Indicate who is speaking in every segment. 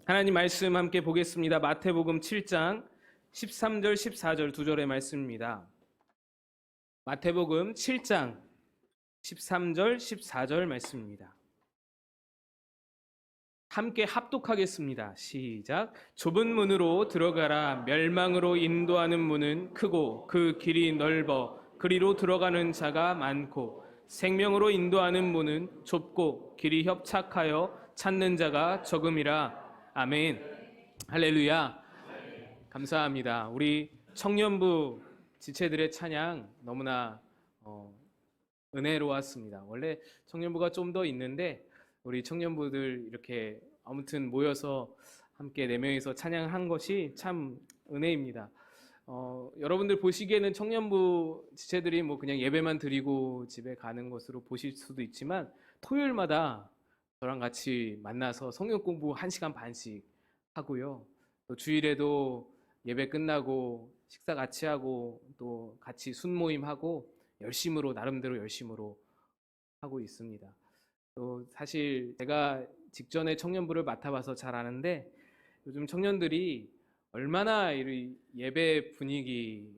Speaker 1: 하나님 말씀 함께 보겠습니다. 마태복음 7장 13절 14절 두 절의 말씀입니다. 마태복음 7장 13절 14절 말씀입니다. 함께 합독하겠습니다. 시작. 좁은 문으로 들어가라. 멸망으로 인도하는 문은 크고 그 길이 넓어 그리로 들어가는 자가 많고 생명으로 인도하는 문은 좁고 길이 협착하여 찾는 자가 적음이라. 아멘. 할렐루야. 감사합니다. 우리 청년부 지체들의 찬양 너무나 은혜로웠습니다. 원래 청년부가 좀 더 있는데 우리 청년부들 이렇게 아무튼 모여서 함께 4명이서 찬양한 것이 참 은혜입니다. 여러분들 보시기에는 청년부 지체들이 뭐 그냥 예배만 드리고 집에 가는 것으로 보실 수도 있지만 토요일마다 저랑 같이 만나서 성경 공부 1시간 반씩 하고요. 또 주일에도 예배 끝나고 식사 같이 하고 또 같이 순모임하고 나름대로 열심으로 하고 있습니다. 또 사실 제가 직전에 청년부를 맡아봐서 잘 아는데 요즘 청년들이 얼마나 예배 분위기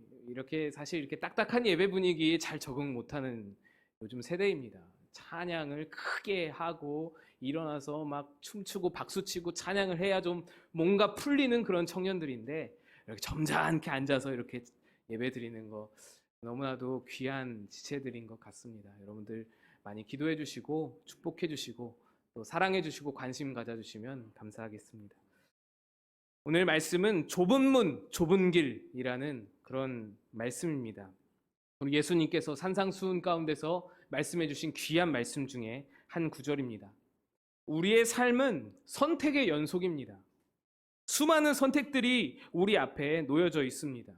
Speaker 1: 사실 이렇게 딱딱한 예배 분위기에 잘 적응 못하는 요즘 세대입니다. 찬양을 크게 하고 일어나서 막 춤추고 박수치고 찬양을 해야 좀 뭔가 풀리는 그런 청년들인데 이렇게 점잖게 앉아서 이렇게 예배 드리는 거 너무나도 귀한 지체들인 것 같습니다. 여러분들 많이 기도해 주시고 축복해 주시고 또 사랑해 주시고 관심 가져 주시면 감사하겠습니다. 오늘 말씀은 좁은 문, 좁은 길이라는 그런 말씀입니다. 우리 예수님께서 산상수훈 가운데서 말씀해 주신 귀한 말씀 중에 한 구절입니다. 우리의 삶은 선택의 연속입니다. 수많은 선택들이 우리 앞에 놓여져 있습니다.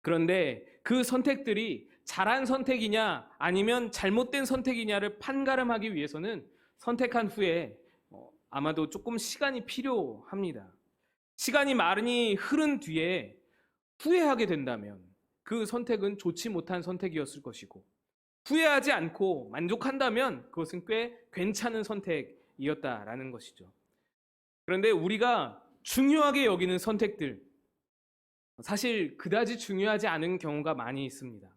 Speaker 1: 그런데 그 선택들이 잘한 선택이냐 아니면 잘못된 선택이냐를 판가름하기 위해서는 선택한 후에 아마도 조금 시간이 필요합니다. 시간이 많이 흐른 뒤에 후회하게 된다면 그 선택은 좋지 못한 선택이었을 것이고 후회하지 않고 만족한다면 그것은 꽤 괜찮은 선택이었다라는 것이죠. 그런데 우리가 중요하게 여기는 선택들 사실 그다지 중요하지 않은 경우가 많이 있습니다.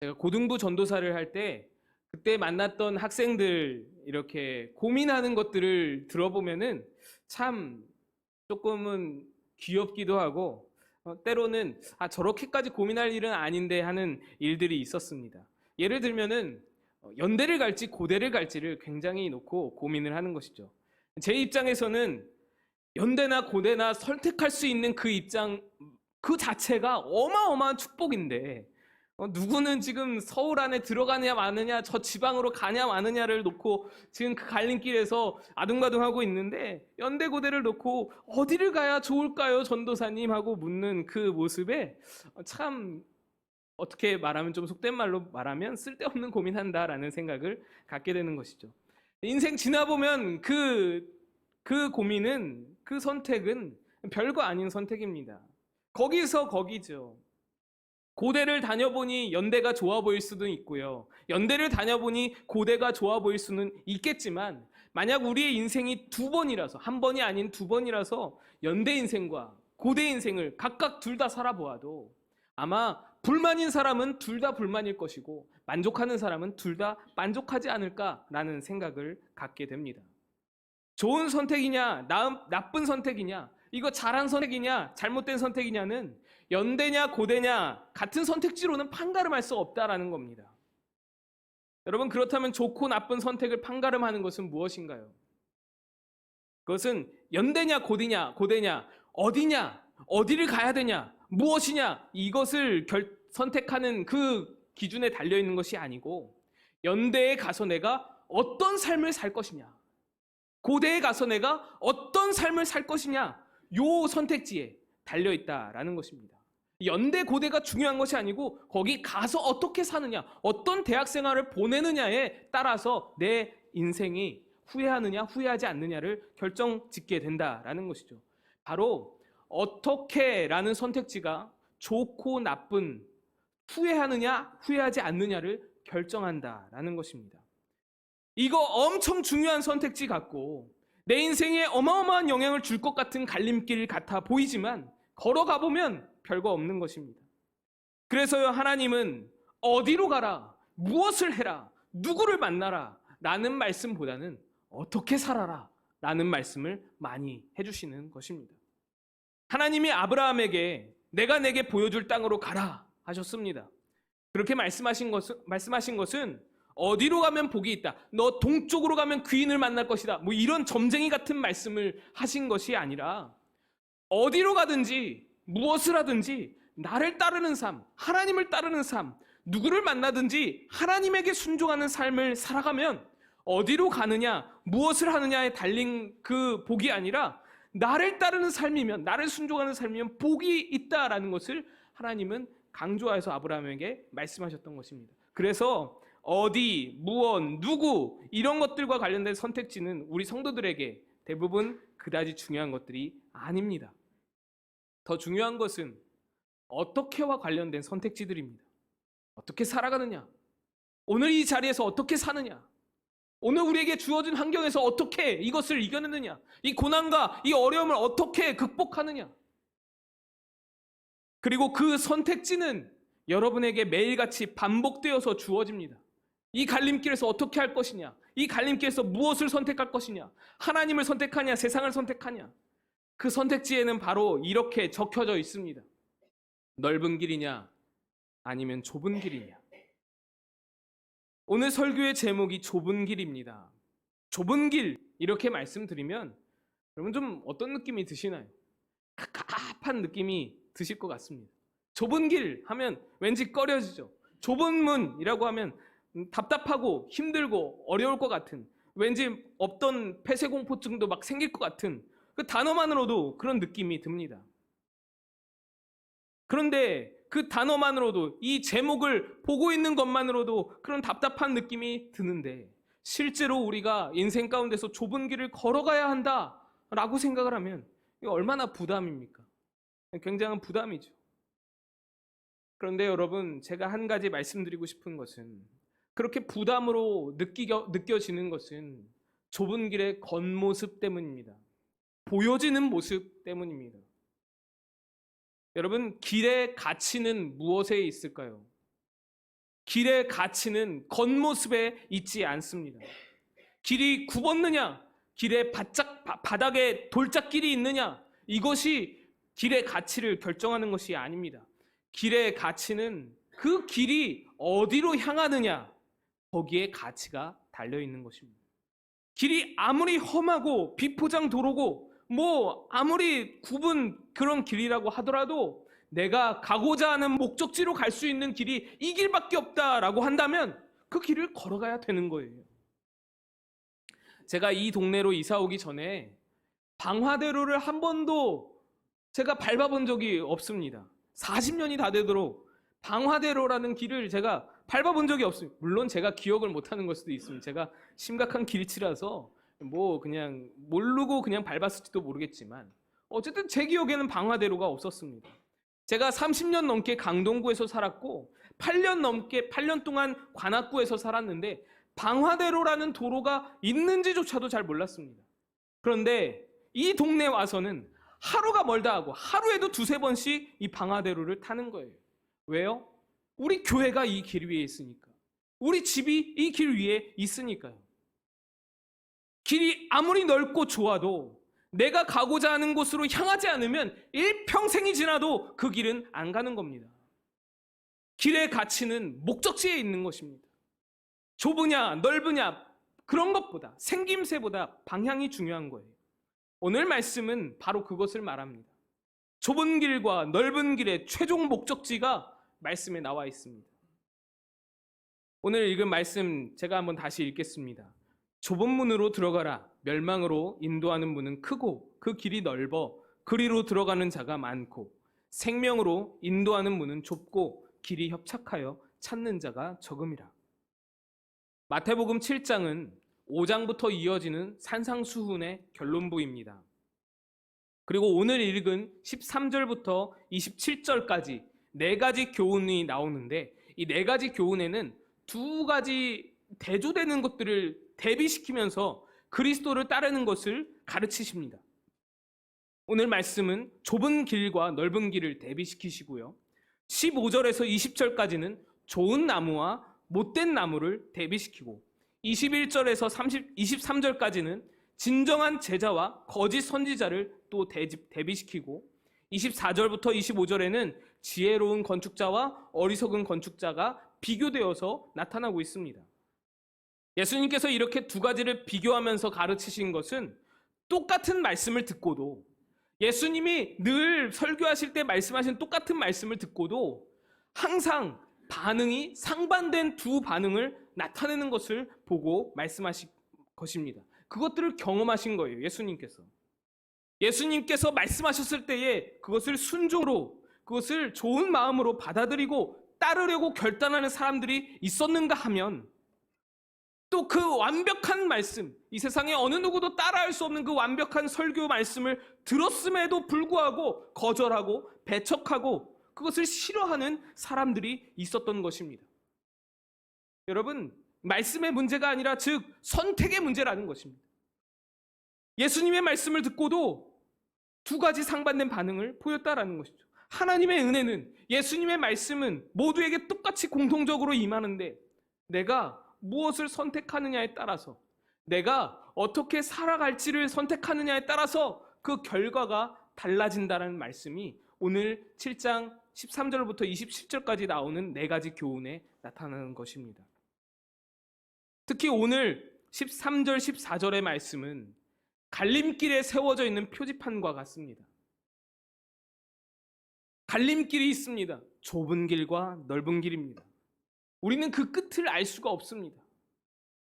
Speaker 1: 제가 고등부 전도사를 할 때 그때 만났던 학생들 이렇게 고민하는 것들을 들어보면은 참 조금은 귀엽기도 하고 때로는 저렇게까지 고민할 일은 아닌데 하는 일들이 있었습니다. 예를 들면은 연대를 갈지 고대를 갈지를 굉장히 놓고 고민을 하는 것이죠. 제 입장에서는 연대나 고대나 선택할 수 있는 그 입장 그 자체가 어마어마한 축복인데 누구는 지금 서울 안에 들어가냐 마느냐 저 지방으로 가냐 마느냐를 놓고 지금 그 갈림길에서 아둥바둥하고 있는데 연대 고대를 놓고 어디를 가야 좋을까요 전도사님 하고 묻는 그 모습에 참 어떻게 말하면 좀 속된 말로 말하면 쓸데없는 고민한다라는 생각을 갖게 되는 것이죠. 인생 지나보면 그 고민은 그 선택은 별거 아닌 선택입니다. 거기서 거기죠. 고대를 다녀보니 연대가 좋아 보일 수도 있고요. 연대를 다녀보니 고대가 좋아 보일 수는 있겠지만 만약 우리의 인생이 한 번이 아닌 2번이라서 연대 인생과 고대 인생을 각각 둘 다 살아보아도 아마 불만인 사람은 둘 다 불만일 것이고 만족하는 사람은 둘 다 만족하지 않을까라는 생각을 갖게 됩니다. 좋은 선택이냐 나쁜 선택이냐 이거 잘한 선택이냐 잘못된 선택이냐는 연대냐 고대냐 같은 선택지로는 판가름할 수 없다라는 겁니다. 여러분 그렇다면 좋고 나쁜 선택을 판가름하는 것은 무엇인가요? 그것은 연대냐 고대냐 어디냐 어디를 가야 되냐 무엇이냐 이것을 선택하는 그 기준에 달려있는 것이 아니고 연대에 가서 내가 어떤 삶을 살 것이냐 고대에 가서 내가 어떤 삶을 살 것이냐 요 선택지에 달려있다라는 것입니다. 연대 고대가 중요한 것이 아니고 거기 가서 어떻게 사느냐 어떤 대학 생활을 보내느냐에 따라서 내 인생이 후회하느냐 후회하지 않느냐를 결정짓게 된다라는 것이죠. 바로 어떻게라는 선택지가 좋고 나쁜 후회하느냐 후회하지 않느냐를 결정한다라는 것입니다. 이거 엄청 중요한 선택지 같고 내 인생에 어마어마한 영향을 줄 것 같은 갈림길 같아 보이지만 걸어가 보면 별거 없는 것입니다. 그래서요, 하나님은 어디로 가라, 무엇을 해라, 누구를 만나라 라는 말씀보다는 어떻게 살아라 라는 말씀을 많이 해주시는 것입니다. 하나님이 아브라함에게 내가 내게 보여줄 땅으로 가라 하셨습니다. 그렇게 말씀하신 것은 어디로 가면 복이 있다, 너 동쪽으로 가면 귀인을 만날 것이다, 뭐 이런 점쟁이 같은 말씀을 하신 것이 아니라 어디로 가든지 무엇을 하든지 나를 따르는 삶, 하나님을 따르는 삶, 누구를 만나든지 하나님에게 순종하는 삶을 살아가면 어디로 가느냐, 무엇을 하느냐에 달린 그 복이 아니라 나를 따르는 삶이면, 나를 순종하는 삶이면 복이 있다라는 것을 하나님은 강조해서 아브라함에게 말씀하셨던 것입니다. 그래서 어디, 무엇, 누구 이런 것들과 관련된 선택지는 우리 성도들에게 대부분 그다지 중요한 것들이 아닙니다. 더 중요한 것은 어떻게와 관련된 선택지들입니다. 어떻게 살아가느냐, 오늘 이 자리에서 어떻게 사느냐, 오늘 우리에게 주어진 환경에서 어떻게 이것을 이겨내느냐, 이 고난과 이 어려움을 어떻게 극복하느냐. 그리고 그 선택지는 여러분에게 매일같이 반복되어서 주어집니다. 이 갈림길에서 어떻게 할 것이냐, 이 갈림길에서 무엇을 선택할 것이냐, 하나님을 선택하냐, 세상을 선택하냐. 그 선택지에는 바로 이렇게 적혀져 있습니다. 넓은 길이냐 아니면 좁은 길이냐. 오늘 설교의 제목이 좁은 길입니다. 좁은 길 이렇게 말씀드리면 여러분 좀 어떤 느낌이 드시나요? 갑갑한 느낌이 드실 것 같습니다. 좁은 길 하면 왠지 꺼려지죠. 좁은 문이라고 하면 답답하고 힘들고 어려울 것 같은, 왠지 없던 폐쇄공포증도 막 생길 것 같은 그 단어만으로도 그런 느낌이 듭니다. 그런데 그 단어만으로도, 이 제목을 보고 있는 것만으로도 그런 답답한 느낌이 드는데, 실제로 우리가 인생 가운데서 좁은 길을 걸어가야 한다라고 생각을 하면 이게 얼마나 부담입니까? 굉장한 부담이죠. 그런데 여러분, 제가 한 가지 말씀드리고 싶은 것은, 그렇게 부담으로 느껴지는 것은 좁은 길의 겉모습 때문입니다. 보여지는 모습 때문입니다. 여러분, 길의 가치는 무엇에 있을까요? 길의 가치는 겉모습에 있지 않습니다. 길이 굽었느냐, 길의 바닥에 돌짝길이 있느냐, 이것이 길의 가치를 결정하는 것이 아닙니다. 길의 가치는 그 길이 어디로 향하느냐, 거기에 가치가 달려있는 것입니다. 길이 아무리 험하고 비포장 도로고 아무리 굽은 그런 길이라고 하더라도 내가 가고자 하는 목적지로 갈 수 있는 길이 이 길밖에 없다라고 한다면 그 길을 걸어가야 되는 거예요. 제가 이 동네로 이사 오기 전에 방화대로를 한 번도 제가 밟아본 적이 없습니다. 40년이 다 되도록 방화대로라는 길을 제가 밟아본 적이 없습니다. 물론 제가 기억을 못하는 걸 수도 있습니다. 제가 심각한 길치라서 그냥 모르고 그냥 밟았을지도 모르겠지만 어쨌든 제 기억에는 방화대로가 없었습니다. 제가 30년 넘게 강동구에서 살았고 8년 동안 관악구에서 살았는데 방화대로라는 도로가 있는지조차도 잘 몰랐습니다. 그런데 이 동네에 와서는 하루가 멀다 하고 하루에도 2-3번씩 이 방화대로를 타는 거예요. 왜요? 우리 교회가 이 길 위에 있으니까, 우리 집이 이 길 위에 있으니까요. 길이 아무리 넓고 좋아도 내가 가고자 하는 곳으로 향하지 않으면 일평생이 지나도 그 길은 안 가는 겁니다. 길의 가치는 목적지에 있는 것입니다. 좁으냐 넓으냐 그런 것보다, 생김새보다 방향이 중요한 거예요. 오늘 말씀은 바로 그것을 말합니다. 좁은 길과 넓은 길의 최종 목적지가 말씀에 나와 있습니다. 오늘 읽은 말씀 제가 한번 다시 읽겠습니다. 좁은 문으로 들어가라. 멸망으로 인도하는 문은 크고 그 길이 넓어 그리로 들어가는 자가 많고, 생명으로 인도하는 문은 좁고 길이 협착하여 찾는 자가 적음이라. 마태복음 7장은 5장부터 이어지는 산상수훈의 결론부입니다. 그리고 오늘 읽은 13절부터 27절까지 4가지 교훈이 나오는데, 이 4가지 교훈에는 2가지 대조되는 것들을 대비시키면서 그리스도를 따르는 것을 가르치십니다. 오늘 말씀은 좁은 길과 넓은 길을 대비시키시고요. 15절에서 20절까지는 좋은 나무와 못된 나무를 대비시키고 21절에서 23절까지는 진정한 제자와 거짓 선지자를 또 대비시키고 24절부터 25절에는 지혜로운 건축자와 어리석은 건축자가 비교되어서 나타나고 있습니다. 예수님께서 이렇게 두 가지를 비교하면서 가르치신 것은 똑같은 말씀을 듣고도 예수님이 늘 설교하실 때 말씀하신 똑같은 말씀을 듣고도 항상 반응이 상반된 두 반응을 나타내는 것을 보고 말씀하신 것입니다. 그것들을 경험하신 거예요. 예수님께서 말씀하셨을 때에 그것을 순종으로, 그것을 좋은 마음으로 받아들이고 따르려고 결단하는 사람들이 있었는가 하면 또 그 완벽한 말씀, 이 세상에 어느 누구도 따라할 수 없는 그 완벽한 설교 말씀을 들었음에도 불구하고 거절하고 배척하고 그것을 싫어하는 사람들이 있었던 것입니다. 여러분, 말씀의 문제가 아니라 즉 선택의 문제라는 것입니다. 예수님의 말씀을 듣고도 두 가지 상반된 반응을 보였다라는 것이죠. 하나님의 은혜는, 예수님의 말씀은 모두에게 똑같이 공통적으로 임하는데 내가 무엇을 선택하느냐에 따라서, 내가 어떻게 살아갈지를 선택하느냐에 따라서 그 결과가 달라진다는 말씀이 오늘 7장 13절부터 27절까지 나오는 네 가지 교훈에 나타나는 것입니다. 특히 오늘 13절, 14절의 말씀은 갈림길에 세워져 있는 표지판과 같습니다. 갈림길이 있습니다. 좁은 길과 넓은 길입니다. 우리는 그 끝을 알 수가 없습니다.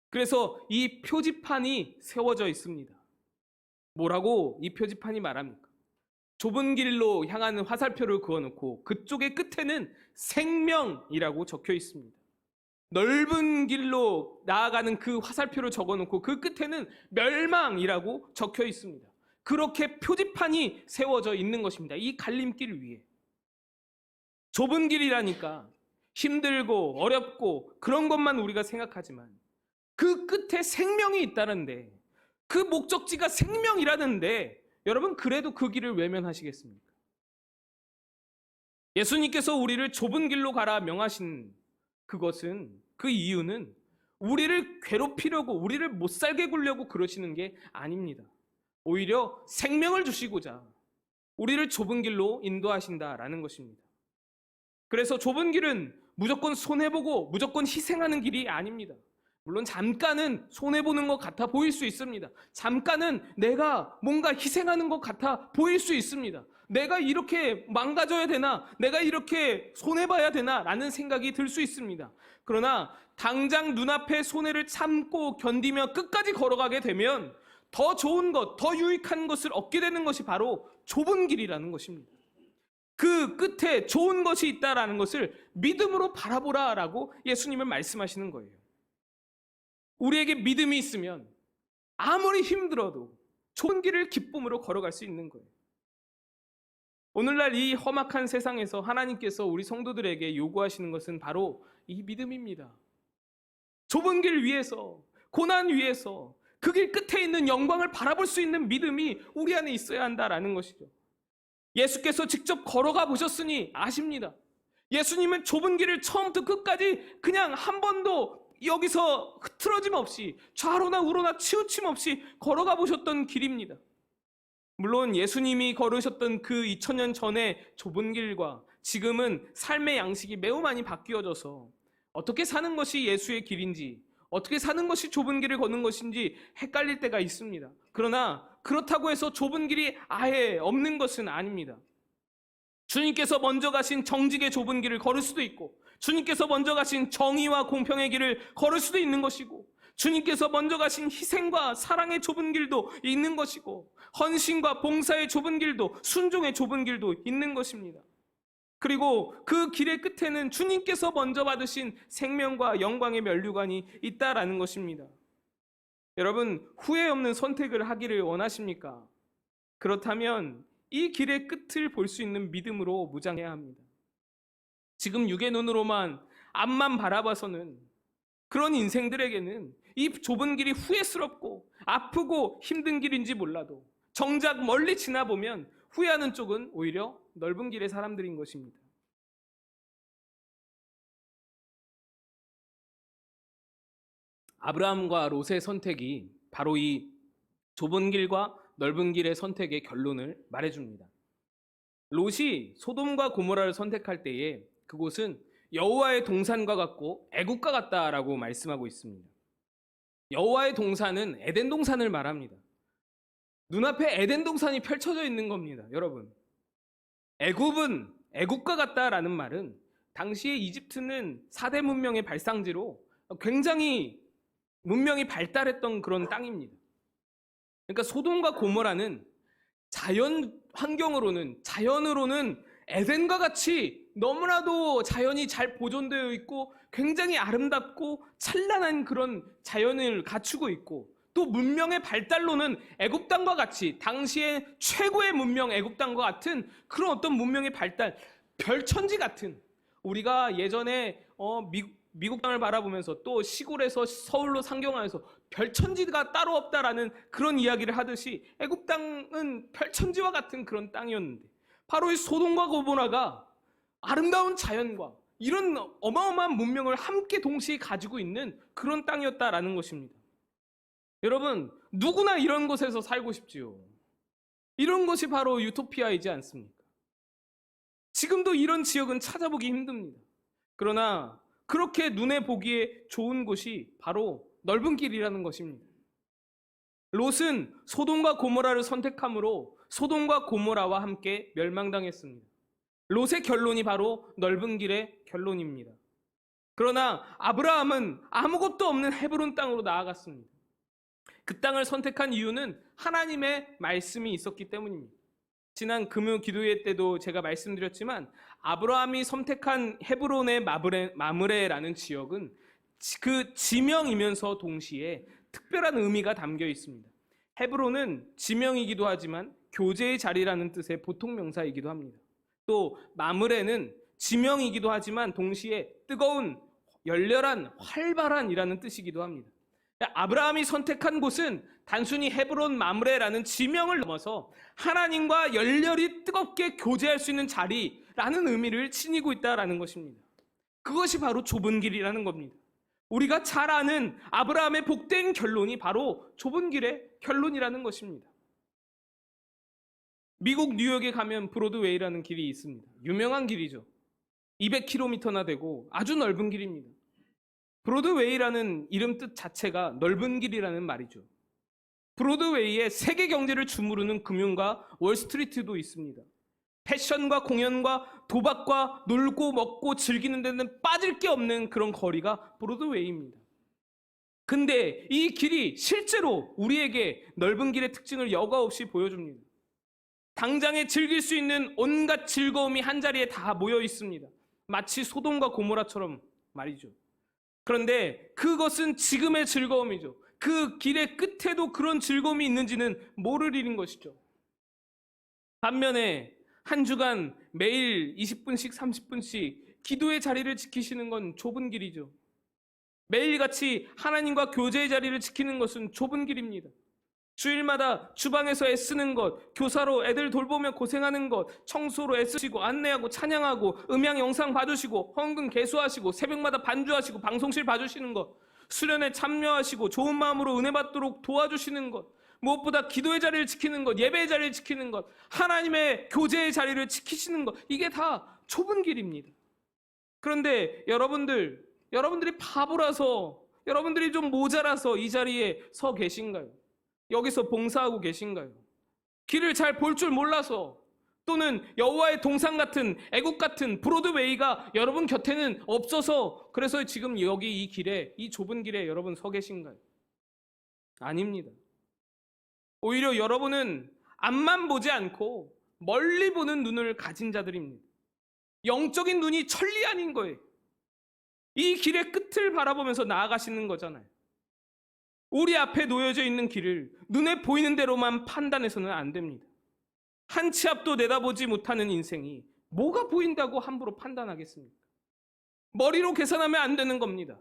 Speaker 1: 그래서 이 표지판이 세워져 있습니다. 뭐라고 이 표지판이 말합니까? 좁은 길로 향하는 화살표를 그어놓고 그쪽의 끝에는 생명이라고 적혀 있습니다. 넓은 길로 나아가는 그 화살표를 적어놓고 그 끝에는 멸망이라고 적혀 있습니다. 그렇게 표지판이 세워져 있는 것입니다. 이 갈림길 위에. 좁은 길이라니까 힘들고 어렵고 그런 것만 우리가 생각하지만 그 끝에 생명이 있다는데, 그 목적지가 생명이라는데 여러분, 그래도 그 길을 외면하시겠습니까? 예수님께서 우리를 좁은 길로 가라 명하신 그것은, 그 이유는 우리를 괴롭히려고, 우리를 못 살게 굴려고 그러시는 게 아닙니다. 오히려 생명을 주시고자 우리를 좁은 길로 인도하신다라는 것입니다. 그래서 좁은 길은 무조건 손해보고 무조건 희생하는 길이 아닙니다. 물론 잠깐은 손해보는 것 같아 보일 수 있습니다. 잠깐은 내가 뭔가 희생하는 것 같아 보일 수 있습니다. 내가 이렇게 망가져야 되나? 내가 이렇게 손해봐야 되나? 라는 생각이 들 수 있습니다. 그러나 당장 눈앞에 손해를 참고 견디며 끝까지 걸어가게 되면 더 좋은 것, 더 유익한 것을 얻게 되는 것이 바로 좁은 길이라는 것입니다. 그 끝에 좋은 것이 있다라는 것을 믿음으로 바라보라라고 예수님은 말씀하시는 거예요. 우리에게 믿음이 있으면 아무리 힘들어도 좁은 길을 기쁨으로 걸어갈 수 있는 거예요. 오늘날 이 험악한 세상에서 하나님께서 우리 성도들에게 요구하시는 것은 바로 이 믿음입니다. 좁은 길 위에서, 고난 위에서 그 길 끝에 있는 영광을 바라볼 수 있는 믿음이 우리 안에 있어야 한다라는 것이죠. 예수께서 직접 걸어가 보셨으니 아십니다. 예수님은 좁은 길을 처음부터 끝까지 그냥 한 번도 여기서 흐트러짐 없이 좌로나 우로나 치우침 없이 걸어가 보셨던 길입니다. 물론 예수님이 걸으셨던 그 2000년 전의 좁은 길과 지금은 삶의 양식이 매우 많이 바뀌어져서 어떻게 사는 것이 예수의 길인지, 어떻게 사는 것이 좁은 길을 걷는 것인지 헷갈릴 때가 있습니다. 그러나 그렇다고 해서 좁은 길이 아예 없는 것은 아닙니다. 주님께서 먼저 가신 정직의 좁은 길을 걸을 수도 있고, 주님께서 먼저 가신 정의와 공평의 길을 걸을 수도 있는 것이고, 주님께서 먼저 가신 희생과 사랑의 좁은 길도 있는 것이고, 헌신과 봉사의 좁은 길도, 순종의 좁은 길도 있는 것입니다. 그리고 그 길의 끝에는 주님께서 먼저 받으신 생명과 영광의 면류관이 있다라는 것입니다. 여러분, 후회 없는 선택을 하기를 원하십니까? 그렇다면 이 길의 끝을 볼 수 있는 믿음으로 무장해야 합니다. 지금 육의 눈으로만 앞만 바라봐서는 그런 인생들에게는 이 좁은 길이 후회스럽고 아프고 힘든 길인지 몰라도 정작 멀리 지나보면 후회하는 쪽은 오히려 넓은 길의 사람들인 것입니다. 아브라함과 롯의 선택이 바로 이 좁은 길과 넓은 길의 선택의 결론을 말해줍니다. 롯이 소돔과 고모라를 선택할 때에 그곳은 여호와의 동산과 같고 애국과 같다라고 말씀하고 있습니다. 여호와의 동산은 에덴 동산을 말합니다. 눈앞에 에덴 동산이 펼쳐져 있는 겁니다. 여러분, 애굽은 애국과 같다라는 말은 당시에 이집트는 4대 문명의 발상지로 굉장히 문명이 발달했던 그런 땅입니다. 그러니까 소돔과 고모라는 자연 환경으로는, 자연으로는 에덴과 같이 너무나도 자연이 잘 보존되어 있고 굉장히 아름답고 찬란한 그런 자연을 갖추고 있고, 또 문명의 발달로는 애굽 땅과 같이 당시의 최고의 문명 애굽 땅과 같은 그런 어떤 문명의 발달, 별천지 같은, 우리가 예전에 미국 땅을 바라보면서 또 시골에서 서울로 상경하여서 별천지가 따로 없다라는 그런 이야기를 하듯이 애굽 땅은 별천지와 같은 그런 땅이었는데, 바로 이 소돔과 고모라가 아름다운 자연과 이런 어마어마한 문명을 함께 동시에 가지고 있는 그런 땅이었다라는 것입니다. 여러분, 누구나 이런 곳에서 살고 싶지요. 이런 것이 바로 유토피아이지 않습니까? 지금도 이런 지역은 찾아보기 힘듭니다. 그러나 그렇게 눈에 보기에 좋은 곳이 바로 넓은 길이라는 것입니다. 롯은 소돔과 고모라를 선택함으로 소돔과 고모라와 함께 멸망당했습니다. 롯의 결론이 바로 넓은 길의 결론입니다. 그러나 아브라함은 아무것도 없는 헤브론 땅으로 나아갔습니다. 그 땅을 선택한 이유는 하나님의 말씀이 있었기 때문입니다. 지난 금요 기도회 때도 제가 말씀드렸지만 아브라함이 선택한 헤브론의 마므레라는 지역은 그 지명이면서 동시에 특별한 의미가 담겨 있습니다. 헤브론은 지명이기도 하지만 교제의 자리라는 뜻의 보통 명사이기도 합니다. 또 마므레는 지명이기도 하지만 동시에 뜨거운, 열렬한, 활발한이라는 뜻이기도 합니다. 아브라함이 선택한 곳은 단순히 헤브론 마므레라는 지명을 넘어서 하나님과 열렬히 뜨겁게 교제할 수 있는 자리라는 의미를 지니고 있다는 것입니다. 그것이 바로 좁은 길이라는 겁니다. 우리가 잘 아는 아브라함의 복된 결론이 바로 좁은 길의 결론이라는 것입니다. 미국 뉴욕에 가면 브로드웨이라는 길이 있습니다. 유명한 길이죠. 200km나 되고 아주 넓은 길입니다. 브로드웨이라는 이름 뜻 자체가 넓은 길이라는 말이죠. 브로드웨이에 세계 경제를 주무르는 금융가 월스트리트도 있습니다. 패션과 공연과 도박과 놀고 먹고 즐기는 데는 빠질 게 없는 그런 거리가 브로드웨이입니다. 근데 이 길이 실제로 우리에게 넓은 길의 특징을 여과 없이 보여줍니다. 당장에 즐길 수 있는 온갖 즐거움이 한자리에 다 모여 있습니다. 마치 소돔과 고모라처럼 말이죠. 그런데 그것은 지금의 즐거움이죠. 그 길의 끝에도 그런 즐거움이 있는지는 모를 일인 것이죠. 반면에 한 주간 매일 20분씩 30분씩 기도의 자리를 지키시는 건 좁은 길이죠. 매일같이 하나님과 교제의 자리를 지키는 것은 좁은 길입니다. 주일마다 주방에서 애쓰는 것, 교사로 애들 돌보며 고생하는 것, 청소로 애쓰시고 안내하고 찬양하고 음향 영상 봐주시고 헌금 개수하시고 새벽마다 반주하시고 방송실 봐주시는 것, 수련회 참여하시고 좋은 마음으로 은혜 받도록 도와주시는 것, 무엇보다 기도의 자리를 지키는 것, 예배의 자리를 지키는 것, 하나님의 교제의 자리를 지키시는 것, 이게 다 좁은 길입니다. 그런데 여러분들이 바보라서, 여러분들이 좀 모자라서 이 자리에 서 계신가요? 여기서 봉사하고 계신가요? 길을 잘 볼 줄 몰라서, 또는 여호와의 동산 같은, 애국 같은 브로드웨이가 여러분 곁에는 없어서 그래서 지금 여기 이 길에, 이 좁은 길에 여러분 서 계신가요? 아닙니다. 오히려 여러분은 앞만 보지 않고 멀리 보는 눈을 가진 자들입니다. 영적인 눈이 천리안인 거예요. 이 길의 끝을 바라보면서 나아가시는 거잖아요. 우리 앞에 놓여져 있는 길을 눈에 보이는 대로만 판단해서는 안 됩니다. 한 치 앞도 내다보지 못하는 인생이 뭐가 보인다고 함부로 판단하겠습니까? 머리로 계산하면 안 되는 겁니다.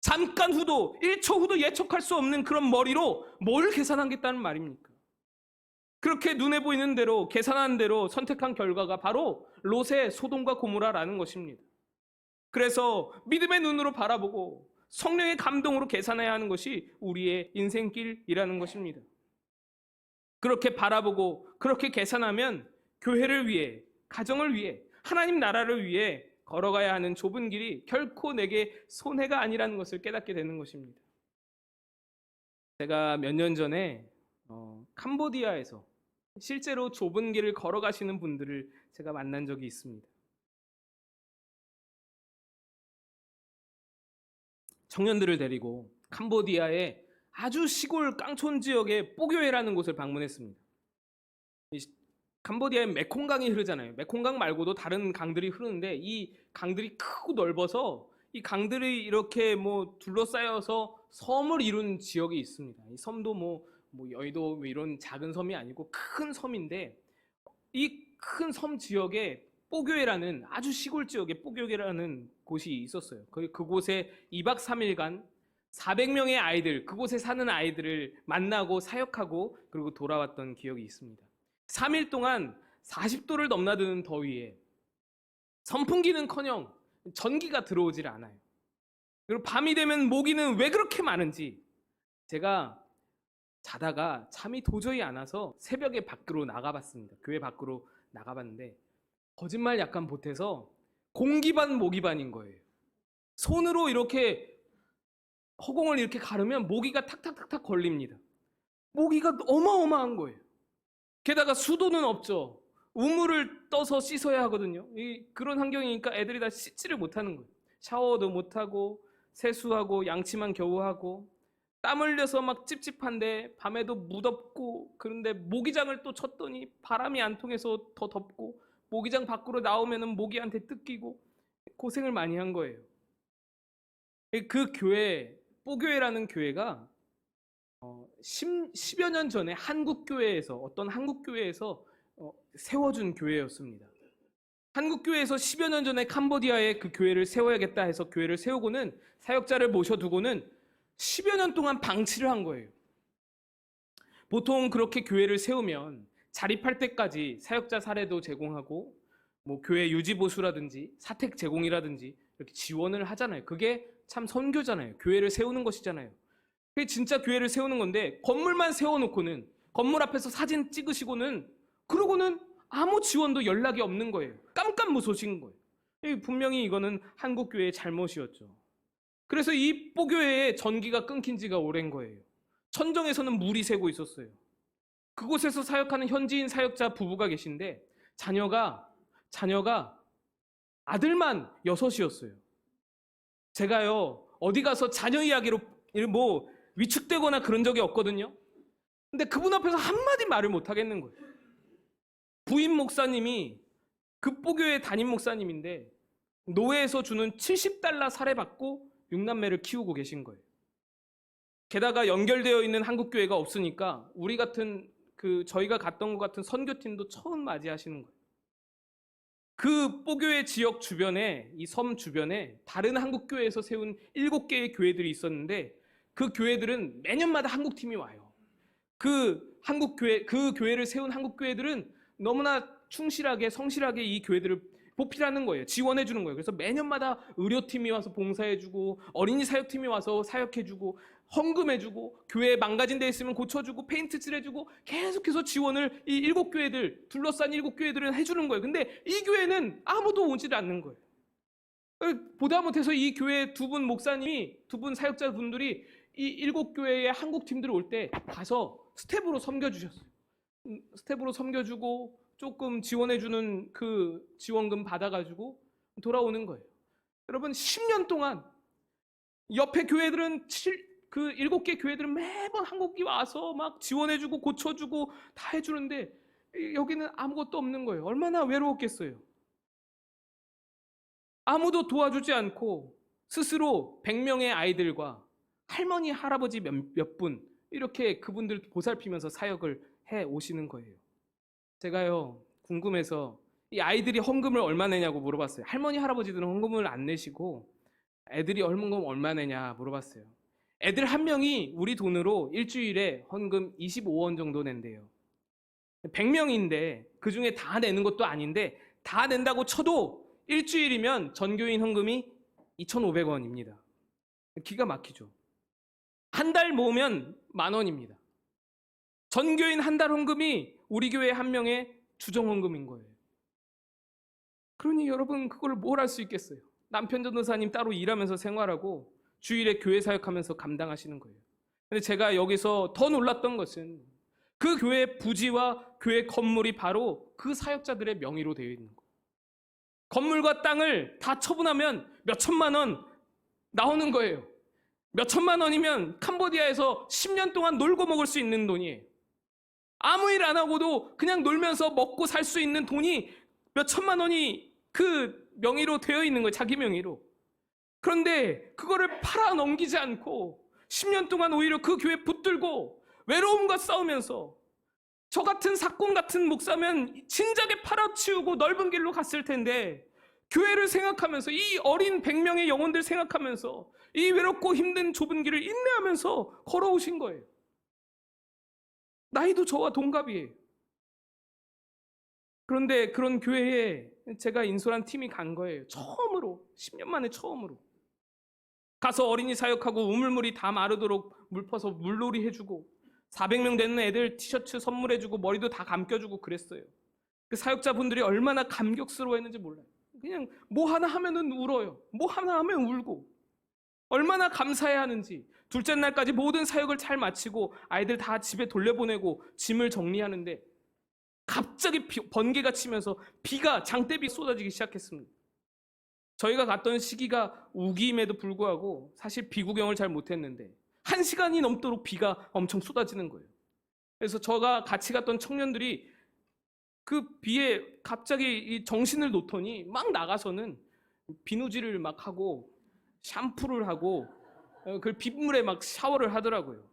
Speaker 1: 잠깐 후도 1초 후도 예측할 수 없는 그런 머리로 뭘 계산하겠다는 말입니까? 그렇게 눈에 보이는 대로 계산한 대로 선택한 결과가 바로 롯의 소돔과 고모라라는 것입니다. 그래서 믿음의 눈으로 바라보고 성령의 감동으로 계산해야 하는 것이 우리의 인생길이라는 것입니다. 그렇게 바라보고 그렇게 계산하면 교회를 위해, 가정을 위해, 하나님 나라를 위해 걸어가야 하는 좁은 길이 결코 내게 손해가 아니라는 것을 깨닫게 되는 것입니다. 제가 몇 년 전에 캄보디아에서 실제로 좁은 길을 걸어가시는 분들을 제가 만난 적이 있습니다. 청년들을 데리고 캄보디아의 아주 시골 깡촌 지역의 뽀교회라는 곳을 방문했습니다. 캄보디아에 메콩강이 흐르잖아요. 메콩강 말고도 다른 강들이 흐르는데 이 강들이 크고 넓어서 이 강들이 이렇게 둘러싸여서 섬을 이룬 지역이 있습니다. 이 섬도 여의도 이런 작은 섬이 아니고 큰 섬인데 이 큰 섬 지역에 뽀교회라는 아주 시골 지역에 뽀교회라는 곳이 있었어요. 그곳에 2박 3일간 400명의 아이들, 그곳에 사는 아이들을 만나고 사역하고 그리고 돌아왔던 기억이 있습니다. 3일 동안 40도를 넘나드는 더위에 선풍기는커녕 전기가 들어오질 않아요. 그리고 밤이 되면 모기는 왜 그렇게 많은지 제가 자다가 잠이 도저히 안 와서 새벽에 밖으로 나가봤습니다. 교회 밖으로 나가봤는데 거짓말 약간 보태서 공기 반 모기 반인 거예요. 손으로 이렇게 허공을 이렇게 가르면 모기가 탁탁탁탁 걸립니다. 모기가 어마어마한 거예요. 게다가 수도는 없죠. 우물을 떠서 씻어야 하거든요. 그런 환경이니까 애들이 다 씻지를 못하는 거예요. 샤워도 못하고 세수하고 양치만 겨우 하고 땀 흘려서 막 찝찝한데 밤에도 무덥고 그런데 모기장을 또 쳤더니 바람이 안 통해서 더 덥고 모기장 밖으로 나오면은 모기한테 뜯기고 고생을 많이 한 거예요. 그 교회, 뽀교회라는 교회가 10여 년 전에 어떤 한국교회에서 세워준 교회였습니다. 한국교회에서 10여 년 전에 캄보디아에 그 교회를 세워야겠다 해서 교회를 세우고는 사역자를 모셔두고는 10여 년 동안 방치를 한 거예요. 보통 그렇게 교회를 세우면 자립할 때까지 사역자 사례도 제공하고 교회 유지보수라든지 사택 제공이라든지 이렇게 지원을 하잖아요. 그게 참 선교잖아요. 교회를 세우는 것이잖아요. 그게 진짜 교회를 세우는 건데 건물만 세워놓고는 건물 앞에서 사진 찍으시고는 그러고는 아무 지원도 연락이 없는 거예요. 깜깜무소식인 거예요. 분명히 이거는 한국교회의 잘못이었죠. 그래서 이 뽀교회에 전기가 끊긴 지가 오랜 거예요. 천정에서는 물이 새고 있었어요. 그곳에서 사역하는 현지인 사역자 부부가 계신데 자녀가 아들만 6이었어요. 제가요 어디 가서 자녀 이야기로 위축되거나 그런 적이 없거든요. 근데 그분 앞에서 한마디 말을 못 하겠는 거예요. 부인 목사님이 그 뽀교회 담임 목사님인데 노회에서 주는 $70 사례받고 6남매를 키우고 계신 거예요. 게다가 연결되어 있는 한국교회가 없으니까 우리 같은 저희가 갔던 것 같은 선교팀도 처음 맞이하시는 거예요. 그 뽀교회 지역 주변에 이 섬 주변에 다른 한국교회에서 세운 7개의 교회들이 있었는데 그 교회들은 매년마다 한국팀이 와요. 그 교회를 세운 한국교회들은 너무나 충실하게 성실하게 이 교회들을 보필하는 거예요. 지원해 주는 거예요. 그래서 매년마다 의료팀이 와서 봉사해 주고 어린이 사역팀이 와서 사역해 주고 헌금해 주고 교회 망가진 데 있으면 고쳐 주고 페인트 칠해 주고 계속해서 지원을 이 7교회들 둘러싼 7교회들은 해 주는 거예요. 근데 이 교회는 아무도 오질 않는 거예요. 보다 못해서 이 교회 두 분 목사님이 두 분 사역자분들이 이 7교회의 한국팀들 올 때 가서 스텝으로 섬겨주셨어요. 스텝으로 섬겨주고 조금 지원해주는 그 지원금 받아가지고 돌아오는 거예요. 여러분 10년 동안 옆에 교회들은 그 7개 교회들은 매번 한국이 와서 막 지원해주고 고쳐주고 다 해주는데 여기는 아무것도 없는 거예요. 얼마나 외로웠겠어요. 아무도 도와주지 않고 스스로 100명의 아이들과 할머니, 할아버지 몇 분 이렇게 그분들 보살피면서 사역을 해 오시는 거예요. 제가요 궁금해서 이 아이들이 헌금을 얼마 내냐고 물어봤어요. 할머니, 할아버지들은 헌금을 안 내시고 애들이 헌금 얼마 내냐 물어봤어요. 애들 한 명이 우리 돈으로 일주일에 헌금 25원 정도 낸대요. 100명인데 그중에 다 내는 것도 아닌데 다 낸다고 쳐도 일주일이면 전교인 헌금이 2,500원입니다. 기가 막히죠. 한 달 모으면 10,000원입니다. 전교인 한 달 헌금이 우리 교회 한 명의 주정 헌금인 거예요. 그러니 여러분 그걸 뭘 할 수 있겠어요? 남편 전도사님 따로 일하면서 생활하고 주일에 교회 사역하면서 감당하시는 거예요. 근데 제가 여기서 더 놀랐던 것은 그 교회 부지와 교회 건물이 바로 그 사역자들의 명의로 되어 있는 거예요. 건물과 땅을 다 처분하면 몇 천만 원 나오는 거예요. 몇 천만 원이면 캄보디아에서 10년 동안 놀고 먹을 수 있는 돈이에요. 아무 일 안 하고도 그냥 놀면서 먹고 살 수 있는 돈이 몇 천만 원이 그 명의로 되어 있는 거예요. 자기 명의로. 그런데 그거를 팔아 넘기지 않고 10년 동안 오히려 그 교회 붙들고 외로움과 싸우면서 저 같은 사건 같은 목사면 진작에 팔아치우고 넓은 길로 갔을 텐데 교회를 생각하면서 이 어린 100명의 영혼들 생각하면서 이 외롭고 힘든 좁은 길을 인내하면서 걸어오신 거예요. 나이도 저와 동갑이에요. 그런데 그런 교회에 제가 인솔한 팀이 간 거예요. 처음으로 10년 만에 처음으로 가서 어린이 사역하고 우물물이 다 마르도록 물 퍼서 물놀이 해주고 400명 되는 애들 티셔츠 선물해주고 머리도 다 감겨주고 그랬어요. 그 사역자분들이 얼마나 감격스러워했는지 몰라요. 그냥 뭐 하나 하면은 울어요. 뭐 하나 하면 울고 얼마나 감사해야 하는지. 둘째 날까지 모든 사역을 잘 마치고 아이들 다 집에 돌려보내고 짐을 정리하는데 갑자기 번개가 치면서 비가 장대비 쏟아지기 시작했습니다. 저희가 갔던 시기가 우기임에도 불구하고 사실 비 구경을 잘 못했는데 1시간이 넘도록 비가 엄청 쏟아지는 거예요. 그래서 저가 같이 갔던 청년들이 그 비에 갑자기 이 정신을 놓더니 막 나가서는 비누질을 막 하고 샴푸를 하고 그 빗물에 막 샤워를 하더라고요.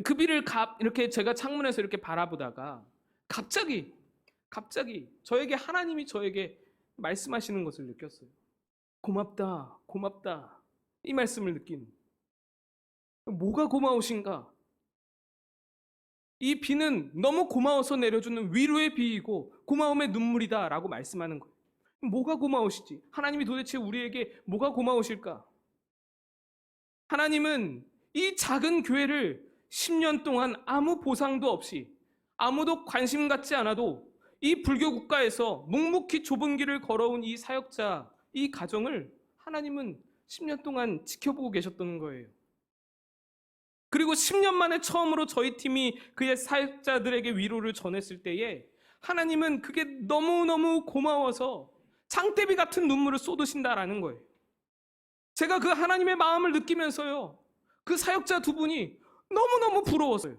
Speaker 1: 그 비를 이렇게 제가 창문에서 이렇게 바라보다가 갑자기 저에게 하나님이 저에게 말씀하시는 것을 느꼈어요. 고맙다, 고맙다. 이 말씀을 느낀. 뭐가 고마우신가? 이 비는 너무 고마워서 내려주는 위로의 비이고 고마움의 눈물이다 라고 말씀하는 거예요. 뭐가 고마우시지? 하나님이 도대체 우리에게 뭐가 고마우실까? 하나님은 이 작은 교회를 10년 동안 아무 보상도 없이 아무도 관심 갖지 않아도 이 불교 국가에서 묵묵히 좁은 길을 걸어온 이 사역자, 이 가정을 하나님은 10년 동안 지켜보고 계셨던 거예요. 그리고 10년 만에 처음으로 저희 팀이 그의 사역자들에게 위로를 전했을 때에 하나님은 그게 너무너무 고마워서 장대비 같은 눈물을 쏟으신다라는 거예요. 제가 그 하나님의 마음을 느끼면서요, 그 사역자 두 분이 너무너무 부러웠어요.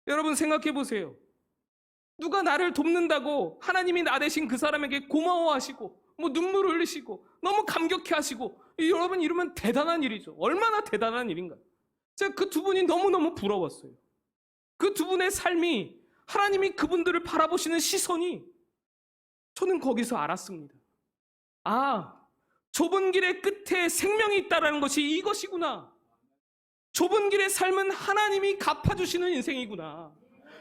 Speaker 1: 여러분 생각해 보세요. 누가 나를 돕는다고 하나님이 나 대신 그 사람에게 고마워하시고 뭐 눈물을 흘리시고 너무 감격해 하시고, 여러분 이러면 대단한 일이죠. 얼마나 대단한 일인가. 제가 그 두 분이 너무너무 부러웠어요. 그 두 분의 삶이, 하나님이 그분들을 바라보시는 시선이, 저는 거기서 알았습니다. 아, 좁은 길의 끝에 생명이 있다는 것이 이것이구나. 좁은 길의 삶은 하나님이 갚아주시는 인생이구나.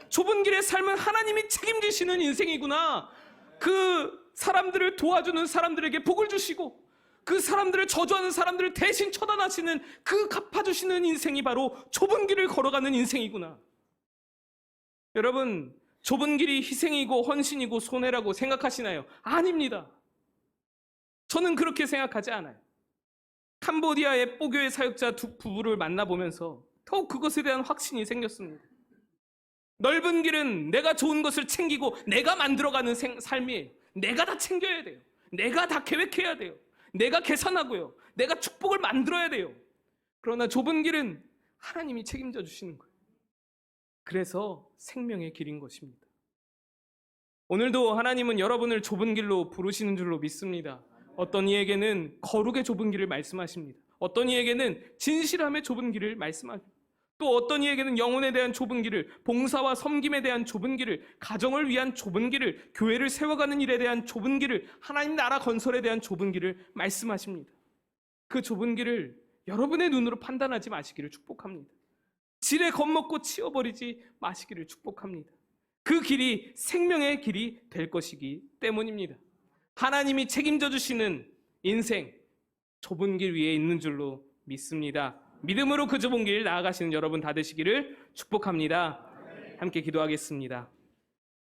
Speaker 1: 좁은 길의 삶은 하나님이 책임지시는 인생이구나. 그 사람들을 도와주는 사람들에게 복을 주시고 그 사람들을 저주하는 사람들을 대신 처단하시는 그 갚아주시는 인생이 바로 좁은 길을 걸어가는 인생이구나. 여러분, 좁은 길이 희생이고 헌신이고 손해라고 생각하시나요? 아닙니다. 저는 그렇게 생각하지 않아요. 캄보디아의 뽀교의 사역자 두 부부를 만나보면서 더욱 그것에 대한 확신이 생겼습니다. 넓은 길은 내가 좋은 것을 챙기고 내가 만들어가는 삶이에요. 내가 다 챙겨야 돼요. 내가 다 계획해야 돼요. 내가 계산하고요. 내가 축복을 만들어야 돼요. 그러나 좁은 길은 하나님이 책임져 주시는 거예요. 그래서 생명의 길인 것입니다. 오늘도 하나님은 여러분을 좁은 길로 부르시는 줄로 믿습니다. 어떤 이에게는 거룩의 좁은 길을 말씀하십니다. 어떤 이에게는 진실함의 좁은 길을 말씀하십니다. 또 어떤 이에게는 영혼에 대한 좁은 길을, 봉사와 섬김에 대한 좁은 길을, 가정을 위한 좁은 길을, 교회를 세워가는 일에 대한 좁은 길을, 하나님 나라 건설에 대한 좁은 길을 말씀하십니다. 그 좁은 길을 여러분의 눈으로 판단하지 마시기를 축복합니다. 지레 겁먹고 치워버리지 마시기를 축복합니다. 그 길이 생명의 길이 될 것이기 때문입니다. 하나님이 책임져 주시는 인생, 좁은 길 위에 있는 줄로 믿습니다. 믿음으로 그 좁은 길 나아가시는 여러분 다 되시기를 축복합니다. 함께 기도하겠습니다.